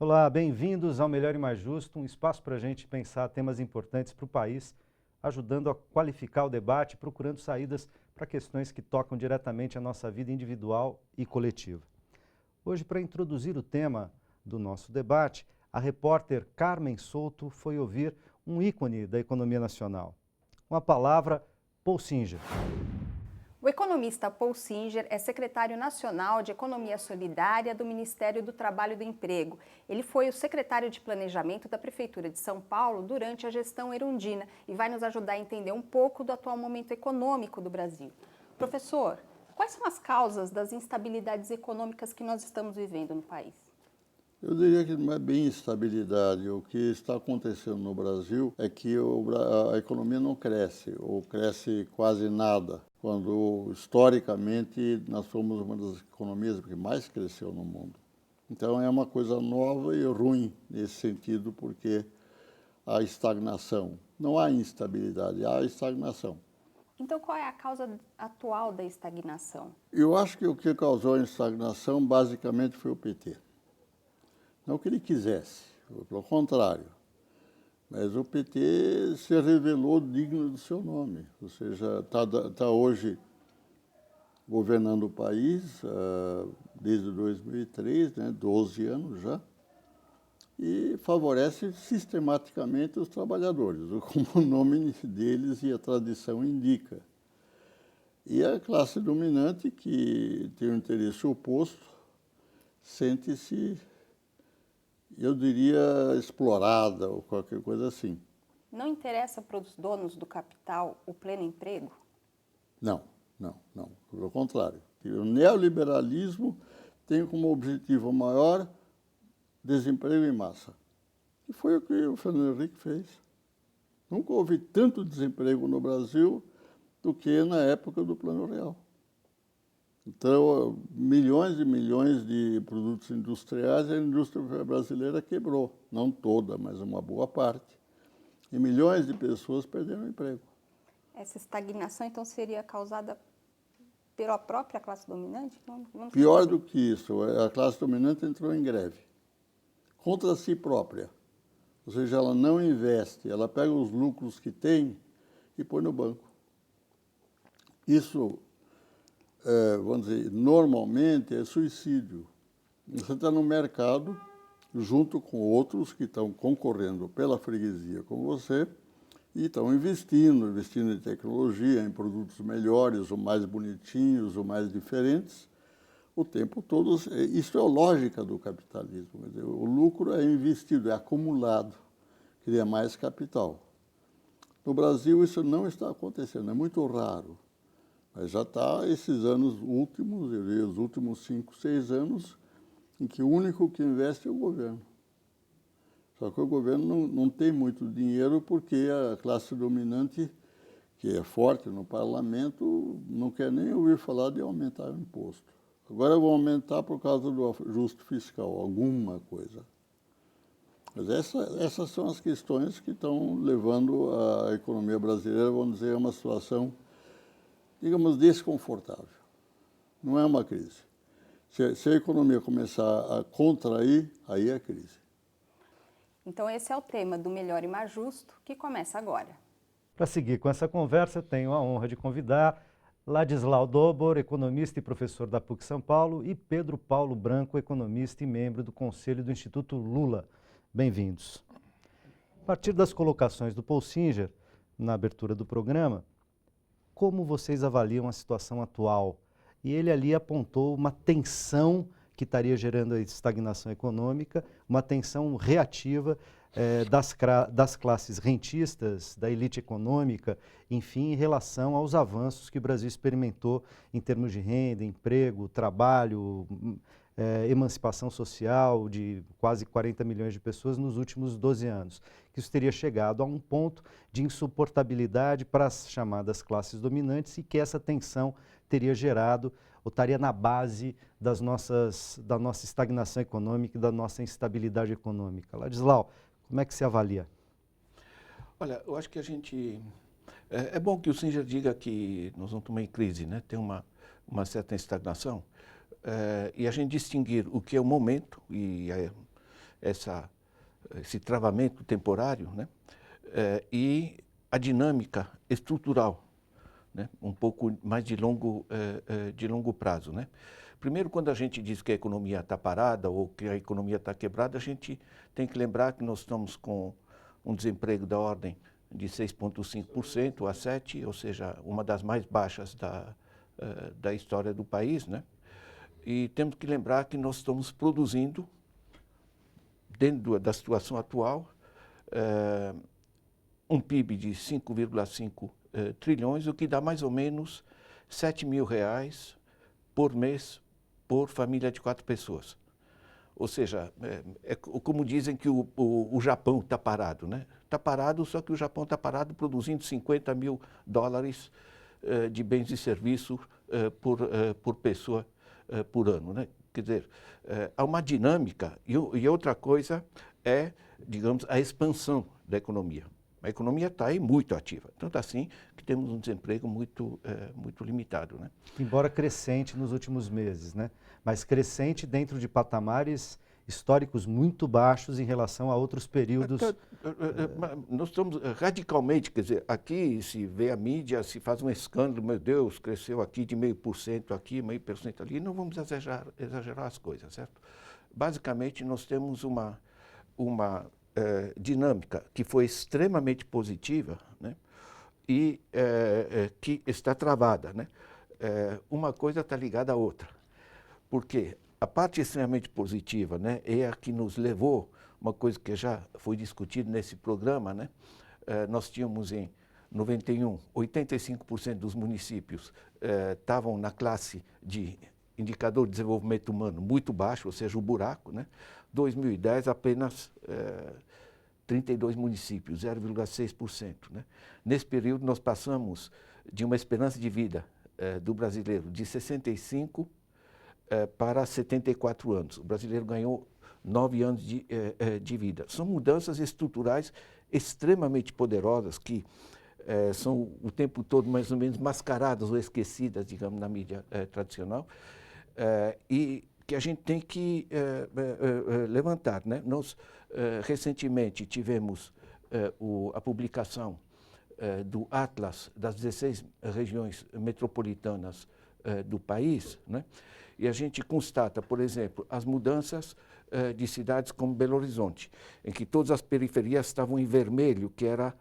Olá, bem-vindos ao Melhor e Mais Justo, um espaço para a gente pensar temas importantes para o país, ajudando a qualificar o debate, procurando saídas para questões que tocam diretamente a nossa vida individual e coletiva. Hoje, para introduzir o tema do nosso debate, a repórter Carmen Souto foi ouvir um ícone da economia nacional. Com a palavra, Paul Singer. O economista Paul Singer é secretário nacional de Economia Solidária do Ministério do Trabalho e do Emprego. Ele foi o secretário de Planejamento da Prefeitura de São Paulo durante a gestão Erundina e vai nos ajudar a entender um pouco do atual momento econômico do Brasil. Professor, quais são as causas das instabilidades econômicas que nós estamos vivendo no país? Eu diria que não é bem instabilidade. O que está acontecendo no Brasil é que a economia não cresce, ou cresce quase nada, quando, historicamente, nós fomos uma das economias que mais cresceu no mundo. Então, é uma coisa nova e ruim nesse sentido, porque há estagnação. Não há instabilidade, há estagnação. Então, qual é a causa atual da estagnação? Eu acho que o que causou a estagnação, basicamente, foi o PT. Não que ele quisesse, pelo contrário. Mas o PT se revelou digno do seu nome. Ou seja, está hoje governando o país desde 2003, 12 anos já, e favorece sistematicamente os trabalhadores, como o nome deles e a tradição indica. E a classe dominante, que tem um interesse oposto, sente-se, eu diria, explorada ou qualquer coisa assim. Não interessa para os donos do capital o pleno emprego? Não. Pelo contrário. O neoliberalismo tem como objetivo maior desemprego em massa. E foi o que o Fernando Henrique fez. Nunca houve tanto desemprego no Brasil do que na época do Plano Real. Então, milhões e milhões de produtos industriais, a indústria brasileira quebrou. Não toda, mas uma boa parte. E milhões de pessoas perderam o emprego. Essa estagnação, então, seria causada pela própria classe dominante? Não Pior do que isso, a classe dominante entrou em greve. Contra si própria. Ou seja, ela não investe, ela pega os lucros que tem e põe no banco. Isso, vamos dizer, normalmente é suicídio. Você está no mercado, junto com outros que estão concorrendo pela freguesia com você, e estão investindo em tecnologia, em produtos melhores, ou mais bonitinhos, ou mais diferentes, o tempo todo. Isso é a lógica do capitalismo. Quer dizer, o lucro é investido, é acumulado, cria mais capital. No Brasil isso não está acontecendo, é muito raro. Mas já está esses anos últimos, eu diria, os últimos 5, 6 anos, em que o único que investe é o governo. Só que o governo não tem muito dinheiro porque a classe dominante, que é forte no parlamento, não quer nem ouvir falar de aumentar o imposto. Agora vão aumentar por causa do ajuste fiscal, alguma coisa. Mas essas são as questões que estão levando a economia brasileira, vamos dizer, a uma situação, digamos, desconfortável. Não é uma crise. Se a economia começar a contrair, aí é crise. Então esse é o tema do Melhor e Mais Justo, que começa agora. Para seguir com essa conversa, tenho a honra de convidar Ladislau Dobor, economista e professor da PUC São Paulo, e Pedro Paulo Branco, economista e membro do Conselho do Instituto Lula. Bem-vindos. A partir das colocações do Paul Singer, na abertura do programa, como vocês avaliam a situação atual? E ele ali apontou uma tensão que estaria gerando a estagnação econômica, uma tensão reativa das classes rentistas, da elite econômica, enfim, em relação aos avanços que o Brasil experimentou em termos de renda, emprego, trabalho, emancipação social de quase 40 milhões de pessoas nos últimos 12 anos. Que isso teria chegado a um ponto de insuportabilidade para as chamadas classes dominantes e que essa tensão teria gerado ou estaria na base da nossa estagnação econômica e da nossa instabilidade econômica. Ladislau, como é que se avalia? Olha, eu acho que a gente... É bom que o Singer diga que nós não estamos em crise, né? Tem uma certa estagnação. E a gente distinguir o que é o momento, e esse travamento temporário, né? E a dinâmica estrutural, né? Um pouco mais de longo prazo, né? Primeiro, quando a gente diz que a economia está parada ou que a economia está quebrada, a gente tem que lembrar que nós estamos com um desemprego da ordem de 6,5% a 7%, ou seja, uma das mais baixas da história do país, né? E temos que lembrar que nós estamos produzindo, dentro da situação atual, um PIB de 5,5 trilhões, o que dá mais ou menos R$7.000 por mês por família de 4 pessoas. Ou seja, como dizem que o Japão está parado, né? Está parado, só que o Japão está parado produzindo $50.000 de bens e serviços por pessoa por ano, né? Quer dizer, há uma dinâmica e outra coisa é, digamos, a expansão da economia. A economia está aí muito ativa, tanto assim que temos um desemprego muito limitado, né? Embora crescente nos últimos meses, né? Mas crescente dentro de patamares históricos muito baixos em relação a outros períodos. Nós estamos radicalmente, quer dizer, aqui se vê a mídia, se faz um escândalo, meu Deus, cresceu aqui de 0,5% aqui, 0,5% ali, não vamos exagerar as coisas, certo? Basicamente, nós temos uma dinâmica que foi extremamente positiva, né? E que está travada, né? Uma coisa está ligada à outra, porque a parte extremamente positiva, né, é a que nos levou, uma coisa que já foi discutida nesse programa, né? Nós tínhamos em 91, 85% dos municípios estavam na classe de indicador de desenvolvimento humano muito baixo, ou seja, o buraco, né? 2010, apenas 32 municípios, 0,6%, né? Nesse período, nós passamos de uma esperança de vida do brasileiro de 65 para 74 anos. O brasileiro ganhou 9 anos de vida. São mudanças estruturais extremamente poderosas que são o tempo todo mais ou menos mascaradas ou esquecidas, digamos, na mídia tradicional, e que a gente tem que levantar, né? Nós recentemente tivemos a publicação do Atlas das 16 regiões metropolitanas do país, né? E a gente constata, por exemplo, as mudanças de cidades como Belo Horizonte, em que todas as periferias estavam em vermelho, que era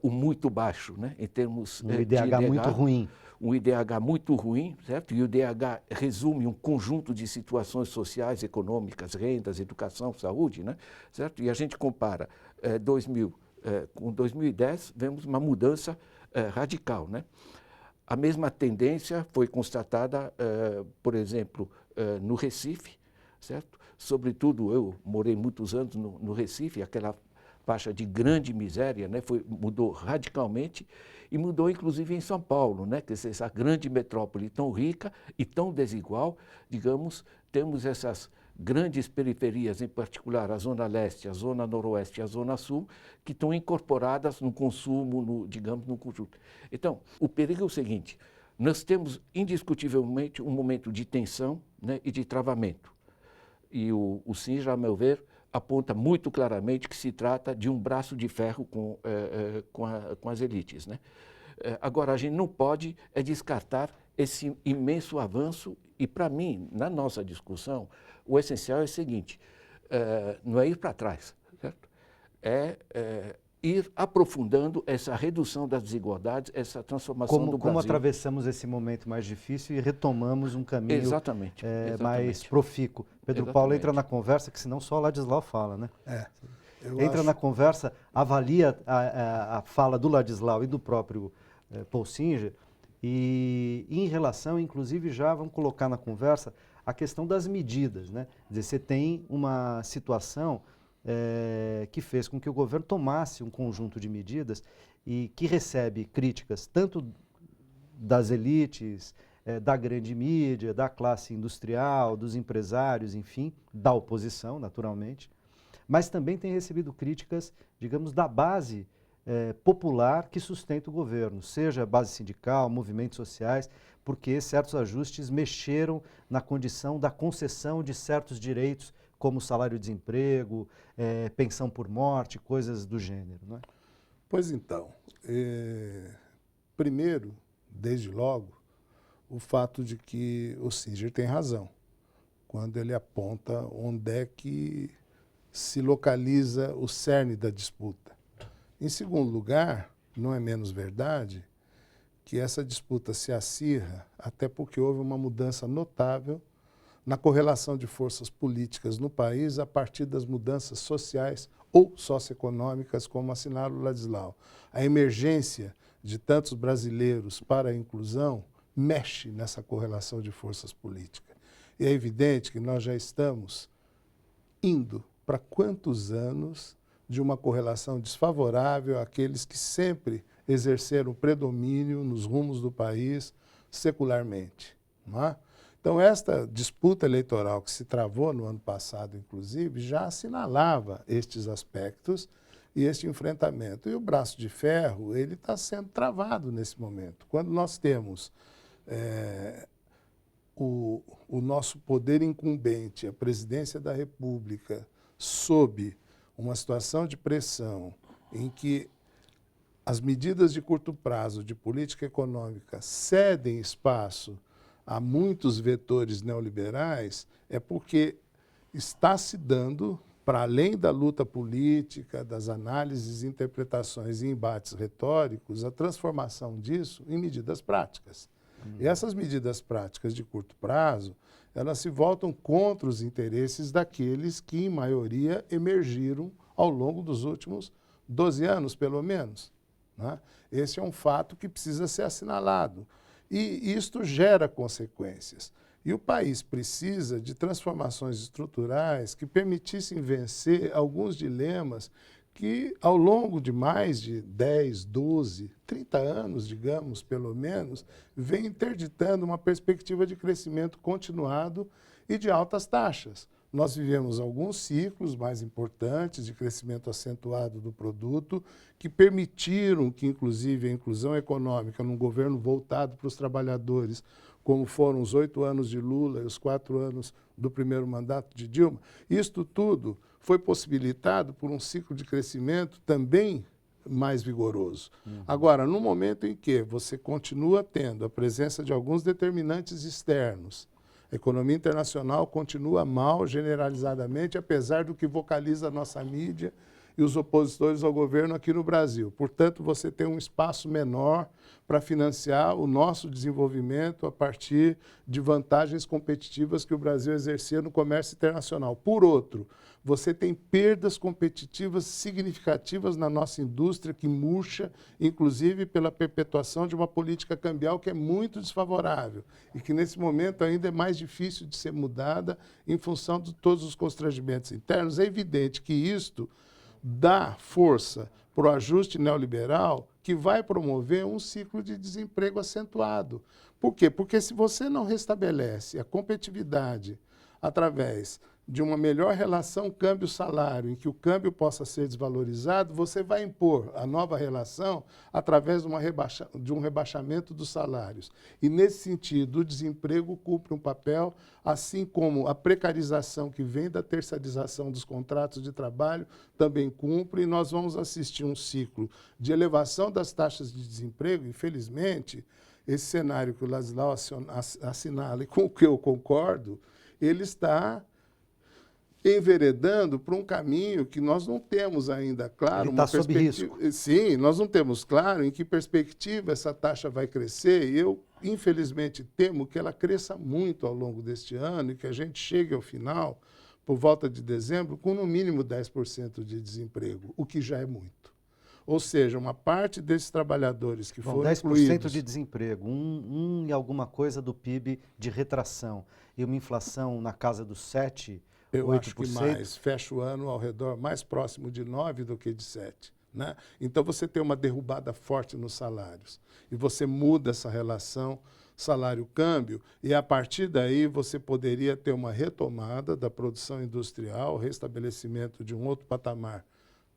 o muito baixo, né? Em termos de IDH muito ruim. Um IDH muito ruim, certo? E o IDH resume um conjunto de situações sociais, econômicas, rendas, educação, saúde, né? Certo? E a gente compara 2000 com 2010, vemos uma mudança radical, né? A mesma tendência foi constatada, por exemplo, no Recife, certo? Sobretudo, eu morei muitos anos no Recife, aquela faixa de grande miséria, né? Mudou radicalmente e mudou inclusive em São Paulo, né? Quer dizer, essa grande metrópole tão rica e tão desigual, digamos, temos essas grandes periferias, em particular a Zona Leste, a Zona Noroeste e a Zona Sul, que estão incorporadas no consumo, digamos, no conjunto. Então, o perigo é o seguinte, nós temos indiscutivelmente um momento de tensão, né, e de travamento. E o SINJA, a meu ver, aponta muito claramente que se trata de um braço de ferro com as elites, né? Agora, a gente não pode descartar esse imenso avanço e, para mim, na nossa discussão, o essencial é o seguinte, não é ir para trás, certo? Ir aprofundando essa redução das desigualdades, essa transformação do Brasil. Como atravessamos esse momento mais difícil e retomamos um caminho exatamente. mais profícuo. Pedro Paulo entra na conversa, que senão só o Ladislau fala, né? Entra na conversa, avalia a fala do Ladislau e do próprio Paul Singer, e em relação, inclusive, já vamos colocar na conversa a questão das medidas, né? Quer dizer, você tem uma situação que fez com que o governo tomasse um conjunto de medidas e que recebe críticas tanto das elites, da grande mídia, da classe industrial, dos empresários, enfim, da oposição, naturalmente, mas também tem recebido críticas, digamos, da base popular que sustenta o governo, seja a base sindical, movimentos sociais, porque certos ajustes mexeram na condição da concessão de certos direitos como salário-desemprego, pensão por morte, coisas do gênero, não é? Pois então, primeiro, desde logo, o fato de que o Singer tem razão quando ele aponta onde é que se localiza o cerne da disputa. Em segundo lugar, não é menos verdade que essa disputa se acirra até porque houve uma mudança notável na correlação de forças políticas no país a partir das mudanças sociais ou socioeconômicas, como assinala o Ladislau. A emergência de tantos brasileiros para a inclusão mexe nessa correlação de forças políticas. E é evidente que nós já estamos indo para quantos anos de uma correlação desfavorável àqueles que sempre exerceram predomínio nos rumos do país secularmente, não é? Então, esta disputa eleitoral que se travou no ano passado, inclusive, já assinalava estes aspectos e este enfrentamento. E o braço de ferro, ele está sendo travado nesse momento. Quando nós temos o nosso poder incumbente, a presidência da República, sob uma situação de pressão em que as medidas de curto prazo de política econômica cedem espaço a muitos vetores neoliberais, é porque está se dando, para além da luta política, das análises, interpretações e embates retóricos, a transformação disso em medidas práticas. E essas medidas práticas de curto prazo, elas se voltam contra os interesses daqueles que, em maioria, emergiram ao longo dos últimos 12 anos, pelo menos, né? Esse é um fato que precisa ser assinalado. E isto gera consequências. E o país precisa de transformações estruturais que permitissem vencer alguns dilemas que, ao longo de mais de 10, 12, 30 anos, digamos, pelo menos, vem interditando uma perspectiva de crescimento continuado e de altas taxas. Nós vivemos alguns ciclos mais importantes de crescimento acentuado do produto que permitiram que, inclusive, a inclusão econômica num governo voltado para os trabalhadores, como foram os 8 anos de Lula e os 4 anos do primeiro mandato de Dilma, isto tudo foi possibilitado por um ciclo de crescimento também mais vigoroso. Agora, no momento em que você continua tendo a presença de alguns determinantes externos, a economia internacional continua mal generalizadamente, apesar do que vocaliza a nossa mídia e os opositores ao governo aqui no Brasil. Portanto, você tem um espaço menor para financiar o nosso desenvolvimento a partir de vantagens competitivas que o Brasil exercia no comércio internacional. Por outro, você tem perdas competitivas significativas na nossa indústria que murcha, inclusive pela perpetuação de uma política cambial que é muito desfavorável e que nesse momento ainda é mais difícil de ser mudada em função de todos os constrangimentos internos. É evidente que isto dá força para o ajuste neoliberal que vai promover um ciclo de desemprego acentuado. Por quê? Porque se você não restabelece a competitividade através de uma melhor relação câmbio-salário, em que o câmbio possa ser desvalorizado, você vai impor a nova relação através de um rebaixamento dos salários. E, nesse sentido, o desemprego cumpre um papel, assim como a precarização que vem da terceirização dos contratos de trabalho também cumpre, e nós vamos assistir um ciclo de elevação das taxas de desemprego. Infelizmente, esse cenário que o Ladislau assinala e com o que eu concordo, ele está enveredando para um caminho que nós não temos ainda claro. Ele está sob risco. Sim, nós não temos claro em que perspectiva essa taxa vai crescer. E eu, infelizmente, temo que ela cresça muito ao longo deste ano e que a gente chegue ao final, por volta de dezembro, com no mínimo 10% de desemprego, o que já é muito. Ou seja, uma parte desses trabalhadores que foram 10% incluídos... de desemprego, e alguma coisa do PIB de retração e uma inflação na casa dos 7%, Eu 8%. acho que mais. Fecha o ano ao redor mais próximo de 9 do que de 7. Né? Então, você tem uma derrubada forte nos salários. E você muda essa relação salário-câmbio e, a partir daí, você poderia ter uma retomada da produção industrial, restabelecimento de um outro patamar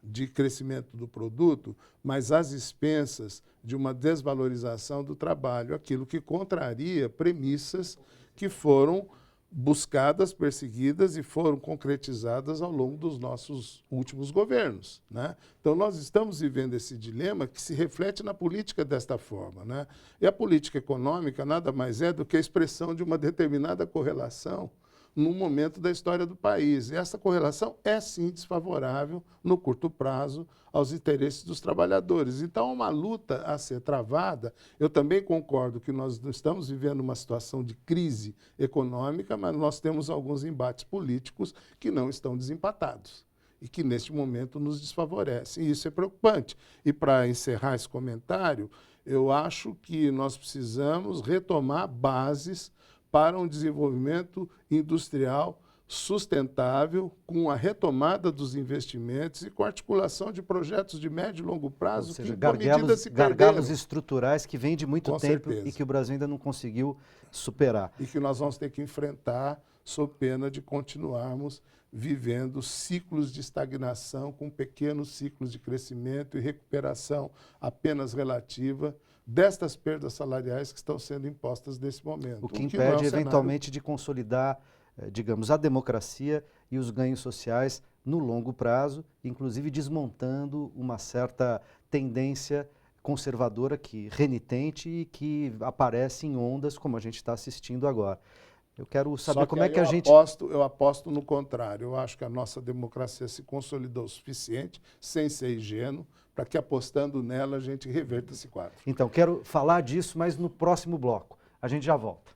de crescimento do produto, mas às expensas de uma desvalorização do trabalho, aquilo que contraria premissas que foram buscadas, perseguidas e foram concretizadas ao longo dos nossos últimos governos, né? Então, nós estamos vivendo esse dilema que se reflete na política desta forma, né? E a política econômica nada mais é do que a expressão de uma determinada correlação num momento da história do país. E essa correlação é, sim, desfavorável, no curto prazo, aos interesses dos trabalhadores. Então, é uma luta a ser travada. Eu também concordo que nós estamos vivendo uma situação de crise econômica, mas nós temos alguns embates políticos que não estão desempatados e que, neste momento, nos desfavorecem. E isso é preocupante. E, para encerrar esse comentário, eu acho que nós precisamos retomar bases para um desenvolvimento industrial sustentável, com a retomada dos investimentos e com a articulação de projetos de médio e longo prazo, ou seja, que, por medida, se perderam. gargalos estruturais que vêm de muito Com tempo certeza. e que o Brasil ainda não conseguiu superar. E que nós vamos ter que enfrentar sob pena de continuarmos vivendo ciclos de estagnação com pequenos ciclos de crescimento e recuperação apenas relativa destas perdas salariais que estão sendo impostas nesse momento. O que não é impede, um cenário- eventualmente, de consolidar, digamos, a democracia e os ganhos sociais no longo prazo, inclusive desmontando uma certa tendência conservadora renitente e que aparece em ondas, como a gente está assistindo agora. Eu quero saber Só como é aí que a gente... Eu aposto no contrário. Eu acho que a nossa democracia se consolidou o suficiente, sem ser ingênuo, para que, apostando nela, a gente reverta esse quadro. Então, quero falar disso, mas no próximo bloco. A gente já volta.